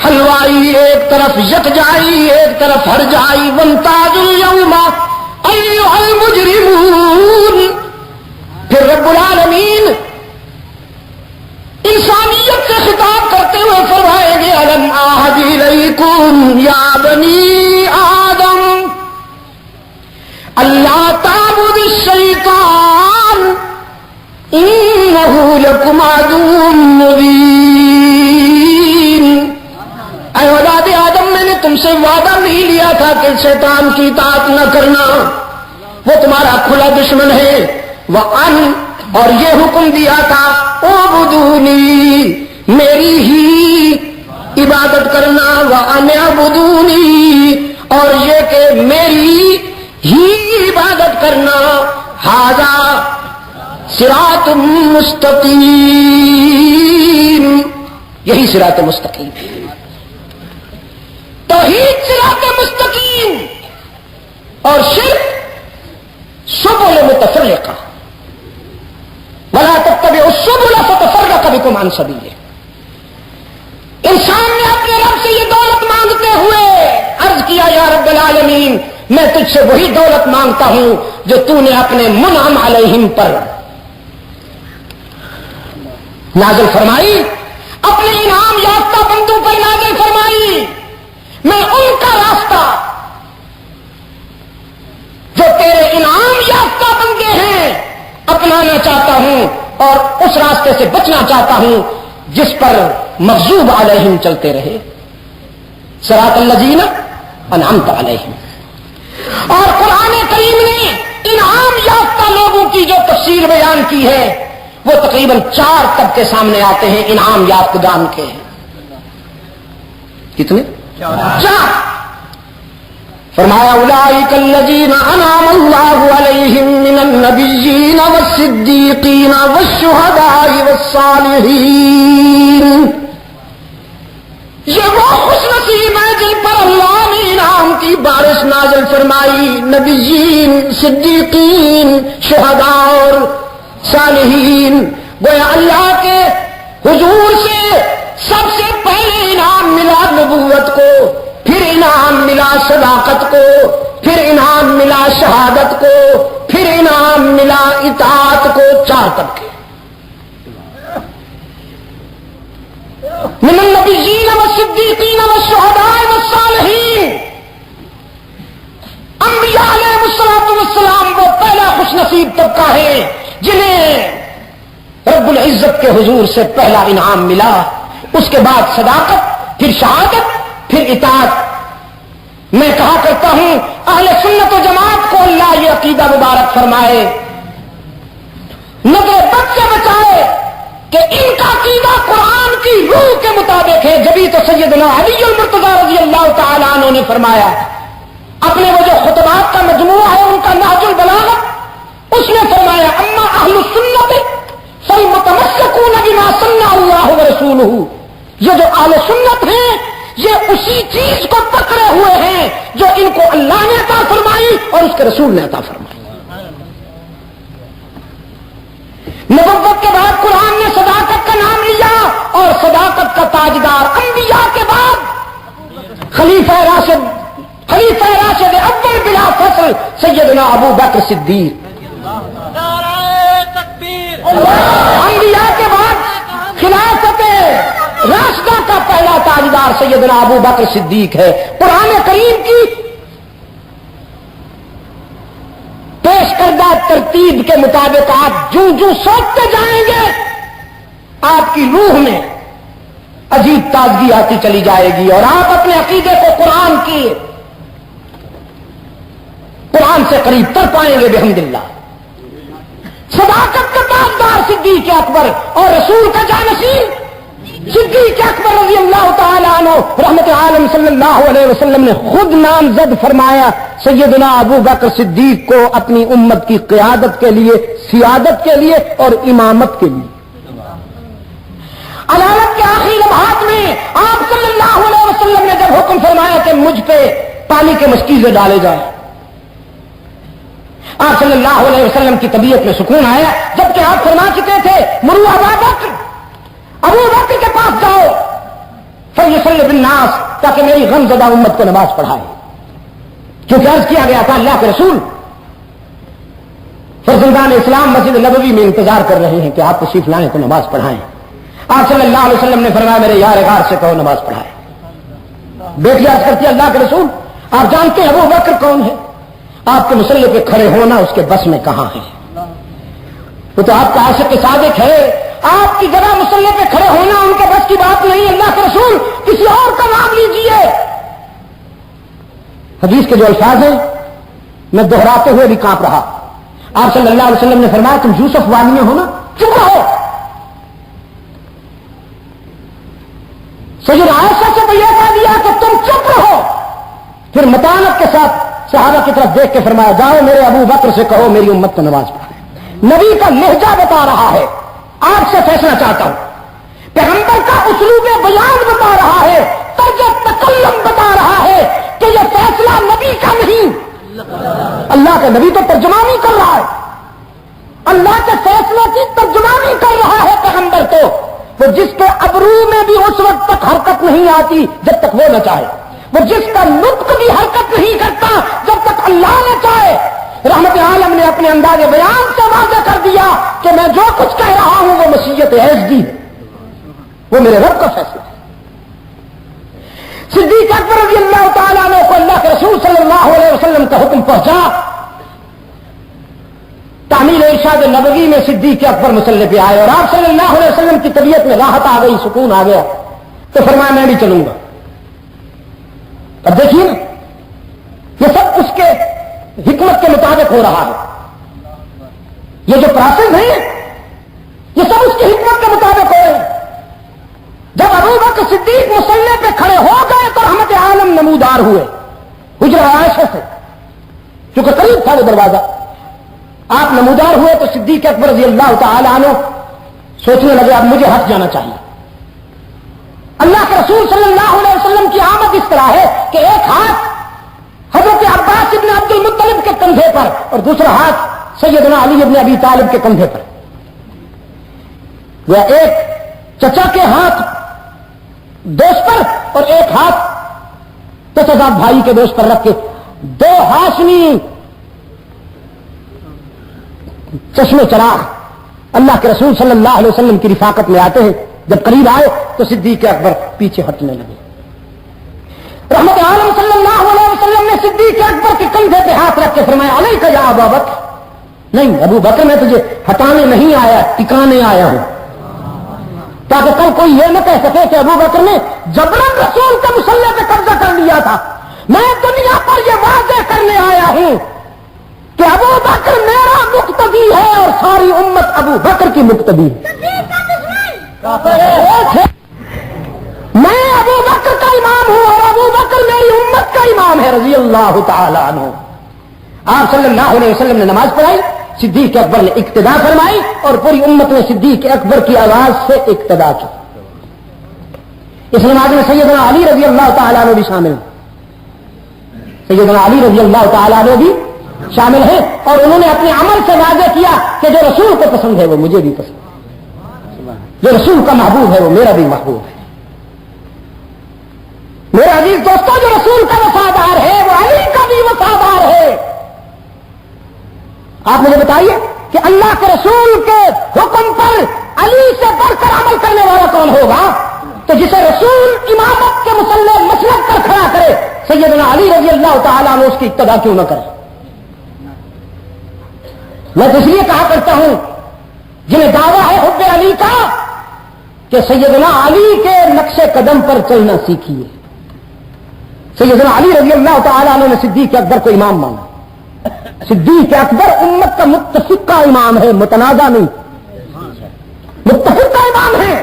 حلوائی ایک طرف، یکجائی ایک طرف، ہرجائی، وامتازوا اليوم ایھا المجرمون۔ پھر رب العالمین انسانیت سے خطاب کرتے ہوئے فرمائیں گے الم اعہد الیکم یا بنی آدم اللہ تعبدوا الشیطان انہ لکم عدو مبین۔ اے اولاد آدم، میں نے تم سے وعدہ نہیں لیا تھا کہ شیطان کی اطاعت نہ کرنا، وہ تمہارا کھلا دشمن ہے، وَأَنْ، اور یہ حکم دیا تھا اعبدونی، میری ہی عبادت کرنا، وَأَنْ اعبدونی، اور یہ کہ میری ہی عبادت کرنا، ھذا صراط مستقیم، یہی صراط مستقیم، توحید صراط مستقیم، اور شرک سبل متفرقہ، ولا تتبعوا السبل فتفرق بكم عن سبیلہ۔ انسان نے اپنے رب سے یہ دولت مانگتے ہوئے عرض کیا یا رب العالمین، میں تجھ سے وہی دولت مانگتا ہوں جو تو نے اپنے منعم علیہم پر نازل فرمائی، اپنے انعام یافتہ بندوں پر نازل فرمائی، میں ان کا راستہ جو تیرے انعام یافتہ بندے ہیں اپنانا چاہتا ہوں، اور اس راستے سے بچنا چاہتا ہوں جس پر مغضوب علیہم چلتے رہے، صراط الذین انعمت علیہم۔ اور قرآن کریم نے انعام یافتہ لوگوں کی جو تفصیل بیان کی ہے وہ تقریباً 4 طبقے سامنے آتے ہیں انعام یافتگان کے۔ کتنے؟ 4۔ فرمایا اولئک الذین انعم اللہ علیہم من النبیین والصدیقین والشہداء والصالحین، یہ وہ خوش نصیب ہیں جن پر اللہ نے انعام کی بارش نازل فرمائی، نبیین، صدیقین، شہداء اور صالحین۔ گویا اللہ کے حضور سے سب سے پہلے انعام ملا نبوت کو، پھر انعام ملا صداقت کو، پھر انعام ملا شہادت کو، پھر انعام ملا اطاعت کو۔ 4 طبقے، من النبیین والصدیقین والشہداء والصالحین۔ انبیاء علیہ السلام وہ پہلا خوش نصیب طبقہ ہے جنہیں رب العزت کے حضور سے پہلا انعام ملا، اس کے بعد صداقت، پھر شہادت، پھر اطاعت۔ میں کہا کرتا ہوں اہل سنت و جماعت کو اللہ یہ عقیدہ مبارک فرمائے، نظر بد سے بچائے کہ ان کا عقیدہ قرآن کی روح کے مطابق ہے۔ جبھی تو سیدنا علی المرتضی رضی اللہ تعالیٰ عنہ نے فرمایا اپنے وہ جو خطبات کا مجموعہ ہے ان کا نہج البلاغت، اس نے فرمایا اما اہل السنت فالمتمسکون بما سنہ اللہ ورسولہ، یہ جو اہل سنت ہیں یہ اسی چیز کو پکڑے ہوئے ہیں جو ان کو اللہ نے عطا فرمائی اور اس کے رسول نے عطا فرمائی۔ نبوت کے بعد قرآن نے صداقت کا نام لیا اور صداقت کا تاجدار انبیاء کے بعد خلیفہ راشد اول بلا فصل سیدنا ابو بکر صدیق، انبیاء کے بعد خلافت راشدہ کا پہلا تاجدار سیدنا ابو بکر صدیق ہے۔ قرآن کریم کی پیش کردہ ترتیب کے مطابق آپ جو سوچتے جائیں گے آپ کی روح میں عجیب تازگی آتی چلی جائے گی اور آپ اپنے عقیدے کو قرآن سے قریب تر پائیں گے بحمداللہ۔ صداقت کا تاجدار صدیق اکبر اور رسول کا جانشین صدیق اکبر رضی اللہ تعالیٰ عنہ رحمت عالم صلی اللہ علیہ وسلم نے خود نامزد فرمایا سیدنا ابو بکر صدیق کو اپنی امت کی قیادت کے لیے، سیادت کے لیے اور امامت کے لیے۔ عدالت کے آخری لمحات میں آپ صلی اللہ علیہ وسلم نے جب حکم فرمایا کہ مجھ پہ پانی کے مشکیزیں ڈالے جائیں، آپ صلی اللہ علیہ وسلم کی طبیعت میں سکون آیا، جبکہ آپ فرما چکے تھے مروا ابو بکر کے پاس جاؤ فلیصلی بالناس، تاکہ میری غم زدہ امت کو نماز پڑھائے، کیونکہ عرض کیا گیا تھا اللہ کے رسول فرزندان اسلام مسجد نبوی میں انتظار کر رہے ہیں کہ آپ تشریف لائیں تو نماز پڑھائیں۔ آپ صلی اللہ علیہ وسلم نے فرمایا میرے یار غار سے کہو نماز پڑھائے۔ بیٹی عرض کرتی اللہ کے رسول آپ جانتے ہیں ابو بکر کون ہے؟ آپ کے مسلح پہ کھڑے ہونا اس کے بس میں کہاں ہے؟ وہ تو آپ کا عاشق صادق ہے، آپ کی جگہ مسلح پہ کھڑے ہونا ان کے بس کی بات نہیں۔ اللہ کے رسول کسی اور کا نام لیجیے۔ حدیث کے جو الفاظ ہیں میں دہراتے ہوئے بھی کانپ رہا۔ آپ صلی اللہ علیہ وسلم نے فرمایا تم یوسف وادی میں ہو نا، چپ رہو۔ سیدنا عائشہ سے تو یہ کہہ دیا کہ تم چپ رہو، پھر متانت کے ساتھ صحابہ کی طرف دیکھ کے فرمایا جاؤ میرے ابو بکر سے کہو میری امت کو نماز پڑھائے۔ نبی کا لہجہ بتا رہا ہے، آپ سے فیصلہ چاہتا ہوں، پیغمبر کا اسلوب بیان بتا رہا ہے، طرز تکلم بتا رہا ہے کہ یہ فیصلہ نبی کا نہیں، اللہ کا نبی تو ترجمانی کر رہا ہے، اللہ کے فیصلے کی ترجمانی کر رہا ہے پیغمبر تو، وہ جس کے ابرو میں بھی اس وقت تک حرکت نہیں آتی جب تک وہ نہ چاہے، وہ جس کا نطق بھی حرکت نہیں کرتا جب تک اللہ نہ چاہے۔ رحمت عالم نے اپنے انداز بیان سے واضح کر دیا کہ میں جو کچھ کہہ رہا ہوں وہ مشیت عزیزی ہے، وہ میرے رب کا فیصلہ ہے۔ صدیق اکبر رضی اللہ تعالیٰ عنہ کو اللہ کے رسول صلی اللہ علیہ وسلم کا حکم پہنچا، تعمیر ارشاد نبوی میں صدیق اکبر مسلح پہ آئے اور آپ صلی اللہ علیہ وسلم کی طبیعت میں راحت آ گئی، سکون آ گیا، تو فرمایا میں بھی چلوں گا۔ اب دیکھیے یہ سب اس کے حکمت کے مطابق ہو رہا ہے، یہ جو پروسیس ہے یہ سب اس کی حکمت کے مطابق ہو رہے ہیں۔ جب ابو بکر صدیق مسلح پہ کھڑے ہو گئے تو رحمت عالم نمودار ہوئے حجرہ عائشہ سے، کیونکہ قریب تھا وہ دروازہ، آپ نمودار ہوئے تو صدیق اکبر رضی اللہ تعالی عنہ سوچنے لگے اب مجھے ہٹ جانا چاہیے۔ اللہ کے رسول صلی اللہ علیہ وسلم کی آمد اس طرح ہے کہ ایک ہاتھ حضرت عباس ابن عبد المطلب کے کندھے پر اور دوسرا ہاتھ سیدنا علی ابن ابی طالب کے کندھے پر، وہ ایک چچا کے ہاتھ دوست پر اور ایک ہاتھ چچا بھائی کے دوست پر رکھ کے دو ہاشمی چشم چراغ اللہ کے رسول صلی اللہ علیہ وسلم کی رفاقت میں آتے ہیں۔ جب قریب آئے تو صدیق اکبر پیچھے ہٹنے لگے۔ رحمت عالم صلی اللہ علیہ وسلم نے صدیق اکبر کے کندھے پہ ہاتھ رکھ کے فرمایا علیک یا ابا بکر، نہیں ابو بکر میں تجھے ہٹانے نہیں آیا، ٹکانے آیا ہوں، تاکہ کل کوئی یہ نہ کہہ سکے کہ ابو بکر نے جبرن رسول کے مسلح پہ قبضہ کر لیا تھا۔ میں دنیا پر یہ واضح کرنے آیا ہوں کہ ابو بکر میرا مقتدی ہے اور ساری امت ابو بکر کی مقتدی ہے۔ میں ابو بکر کا امام ہوں اور ابو بکر میری امت کا امام ہے رضی اللہ تعالی عنہ. آپ صلی اللہ علیہ وسلم نے نماز پڑھائی, صدیق اکبر نے اقتدا فرمائی اور پوری امت نے صدیق اکبر کی آواز سے اقتدا کی. اس نماز میں سیدنا علی رضی اللہ تعالیٰ عنہ بھی شامل ہیں. سیدنا علی رضی اللہ تعالیٰ عنہ بھی شامل ہیں اور انہوں نے اپنے عمل سے واضح کیا کہ جو رسول کو پسند ہے وہ مجھے بھی پسند ہے, جو رسول کا محبوب ہے وہ میرا بھی محبوب ہے. میرے عزیز دوستوں, جو رسول کا وفادار ہے وہ علی کا بھی وفادار ہے. آپ مجھے بتائیے کہ اللہ کے رسول کے حکم پر علی سے بڑھ کر عمل کرنے والا کون ہوگا؟ تو جسے رسول امامت کے مسلح مسلک پر کھڑا کرے, سیدنا علی رضی اللہ تعالیٰ عنہ اس کی اقتدا کیوں نہ کرے؟ میں تو اس لیے کہا کرتا ہوں جنہیں دعویٰ ہے حب علی کا کہ سیدنا علی کے نقش قدم پر چلنا سیکھیے. سیدنا علی رضی اللہ تعالیٰ عنہ نے صدیق اکبر کو امام مانا. صدیق اکبر امت کا متفق کا امام ہے, متنازع نہیں, متفق کا امام ہے.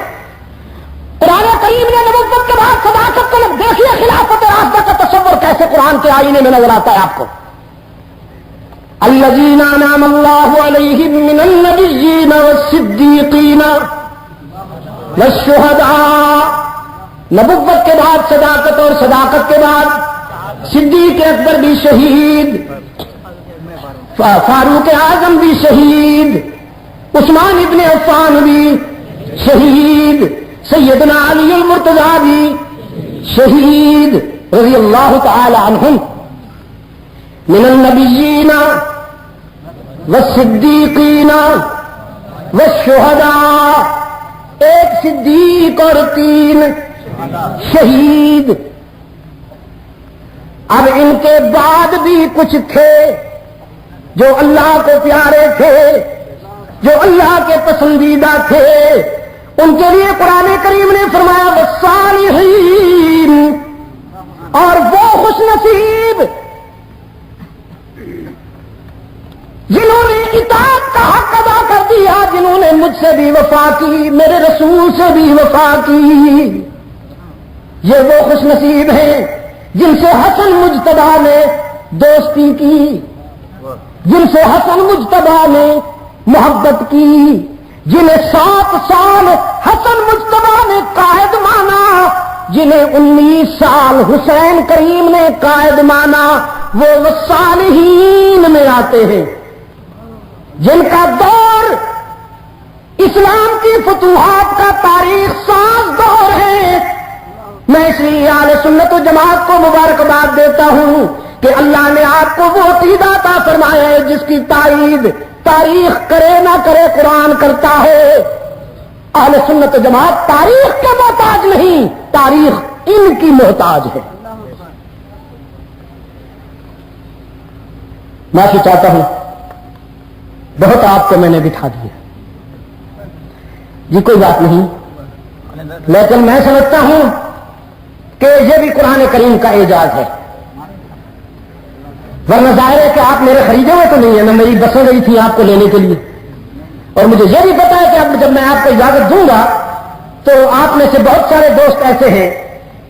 قرآن کریم نے نبوت کے بعد صداقت کو دیکھیے, خلافت راستہ کا تصور کیسے قرآن کے آئینے میں نظر آتا ہے آپ کو. الذین انعم اللہ علیہم من النبیین والصدیقین والشہداء. نبوت کے بعد صداقت اور صداقت کے بعد صدیق اکبر بھی شہید, فاروق اعظم بھی شہید, عثمان ابن عفان بھی شہید, سیدنا علی المرتضیٰ بھی شہید رضی اللہ تعالی عنہم. من النبیین والصدیقین والشہداء, ایک صدیق اور 3 شہید. اب ان کے بعد بھی کچھ تھے جو اللہ کو پیارے تھے, جو اللہ کے پسندیدہ تھے. ان کے لیے قرآن کریم نے فرمایا والصالحین, اور وہ خوش نصیب جنہوں نے اطاعت کا حق ادا کر دیا, جنہوں نے مجھ سے بھی وفا کی, میرے رسول سے بھی وفا کی. یہ وہ خوش نصیب ہیں جن سے حسن مجتبیٰ نے دوستی کی, جن سے حسن مجتبیٰ نے محبت کی, جنہیں 7 سال حسن مجتبیٰ نے قائد مانا, جنہیں 19 سال حسین کریم نے قائد مانا, وہ صالحین میں آتے ہیں. جن کا دور اسلام کی فتوحات کا تاریخ ساز دور ہے. میں اس لیے اہل سنت و جماعت کو مبارکباد دیتا ہوں کہ اللہ نے آپ کو وہ عقیدہ عطا فرمایا ہے جس کی تائید تاریخ کرے نہ کرے قرآن کرتا ہے. اہل سنت و جماعت تاریخ کے محتاج نہیں, تاریخ ان کی محتاج ہے. معافی چاہتا ہوں, بہت آپ کو میں نے بٹھا دیا جی, کوئی بات نہیں, لیکن میں سمجھتا ہوں کہ یہ بھی قرآن کریم کا اعجاز ہے. ورنہ ظاہر ہے کہ آپ میرے خریدے ہوئے تو نہیں ہیں, نہ میری بسیں گئی تھی آپ کو لینے کے لیے. اور مجھے یہ بھی پتا ہے کہ اب جب میں آپ کو اجازت دوں گا تو آپ میں سے بہت سارے دوست ایسے ہیں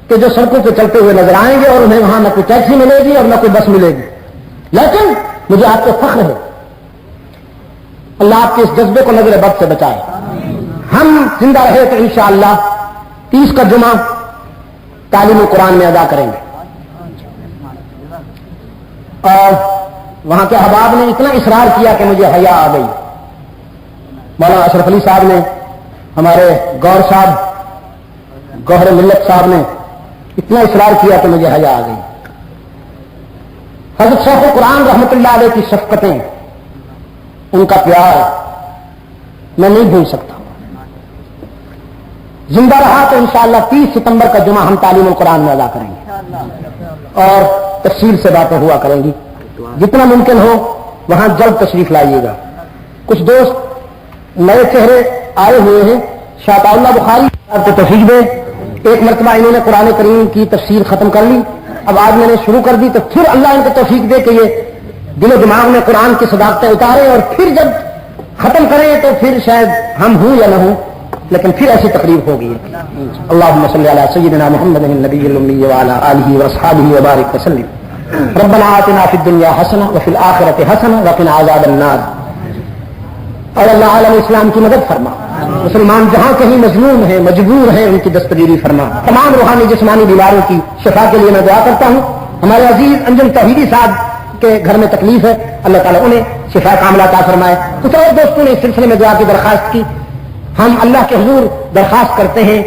کہ جو سڑکوں پہ چلتے ہوئے نظر آئیں گے اور انہیں وہاں نہ کوئی ٹیکسی ملے گی اور نہ کوئی بس ملے گی. لیکن مجھے آپ کو فخر ہے, اللہ آپ کے اس جذبے کو نظر بد سے بچائے. ہم زندہ رہے تو انشاءاللہ 30 کا جمعہ تعلیم قرآن میں ادا کریں گے. اور وہاں کے احباب نے اتنا اصرار کیا کہ مجھے حیا آ گئی. مولانا اشرف علی صاحب نے, ہمارے گور صاحب, گوہر ملت صاحب نے اتنا اصرار کیا کہ مجھے حیا آ گئی. حضرت شیخ قرآن رحمت اللہ علیہ کی شفقتیں, ان کا پیار میں نہیں بھول سکتا. زندہ رہا تو انشاءاللہ 30 ستمبر کا جمعہ ہم تعلیم القرآن میں ادا کریں گے اور تفصیل سے باتیں ہوا کریں گی. جتنا ممکن ہو وہاں جلد تشریف لائیے گا. کچھ دوست نئے چہرے آئے ہوئے ہیں, شاہ اللہ بخاری آپ کو توفیق دے. ایک مرتبہ انہوں نے قرآن کریم کی تفسیر ختم کر لی, اب آج میں نے شروع کر دی, تو پھر اللہ ان کو توفیق دے کہ یہ دل و دماغ میں قرآن کی صداقتیں اتارے اور پھر جب ختم کریں تو پھر شاید ہم ہوں یا نہ ہوں, لیکن پھر ایسی تقریب ہوگی. اللہم صلی علی سیدنا محمد النبی الامی وعلی آلہ واصحابہ وبارک وسلم. ربنا آتنا فی الدنیا حسنہ وفی الآخرۃ حسنہ وقنا عذاب النار. اور اللہ عالم اسلام کی مدد فرما. مسلمان جہاں کہیں مظلوم ہیں مجبور ہیں ان کی دستگیری فرما. تمام روحانی جسمانی بیماروں کی شفا کے لیے میں دعا کرتا ہوں. ہمارے عزیز انجم توحیدی صاحب کے گھر میں تکلیف ہے, اللہ تعالیٰ انہیں شفا کاملہ عطا فرمائے. کچھ اور دوستوں نے اس سلسلے میں دعا کی درخواست کی. ہم اللہ کے حضور درخواست کرتے ہیں